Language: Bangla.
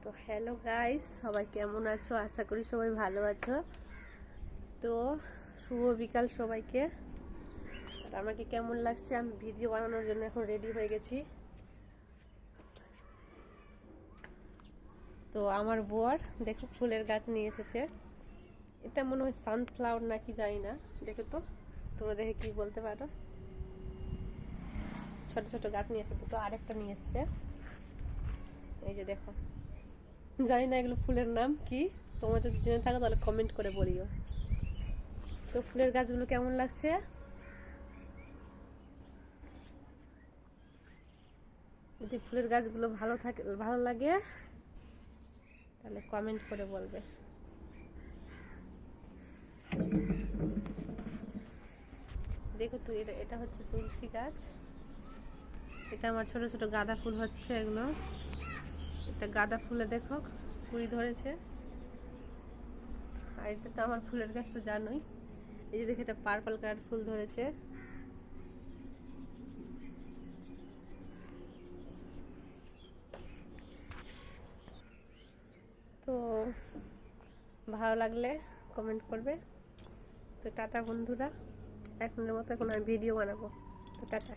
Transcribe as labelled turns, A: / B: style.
A: তো হ্যালো গাইস, সবাই কেমন আছো? আশা করি সবাই ভালো আছো। তো শুভ বিকাল সবাইকে। আর আমাকে কেমন লাগছে, আমি ভিডিও বানানোর জন্য এখন রেডি হয়ে গেছি। তো আমার বর দেখো ফুলের গাছ নিয়ে এসেছে। এটা মনে হয় সানফ্লাওয়ার নাকি জানি না, দেখো তো তোমরা দেখে কি বলতে পারো। ছোট ছোট গাছ নিয়ে এসেছে, তো আরেকটা নিয়ে এসছে, এই যে দেখো। জানি না এগুলো ফুলের নাম কি, তোমরা যদি জেনে থাকো তাহলে কমেন্ট করে বলিও। তো ফুলের গাছগুলো কেমন লাগছে? যদি ফুলের গাছগুলো ভালো লাগে তাহলে কমেন্ট করে বলবে। দেখো তো এটা হচ্ছে তুলসী গাছ। এটা আমার ছোট ছোট গাঁদা ফুল হচ্ছে এগুলো। এটা গাঁদা ফুলে দেখো কুড়ি ধরেছে। আর এটা তো আমার ফুলের গাছ, তো জানোই। এই যে দেখো এটা পার্পল কালার ফুল ধরেছে। তো ভালো লাগলে কমেন্ট করবে। তো টাটা বন্ধুরা, এখনের মতো এখন আমি ভিডিও বানাবো। তো টাটা।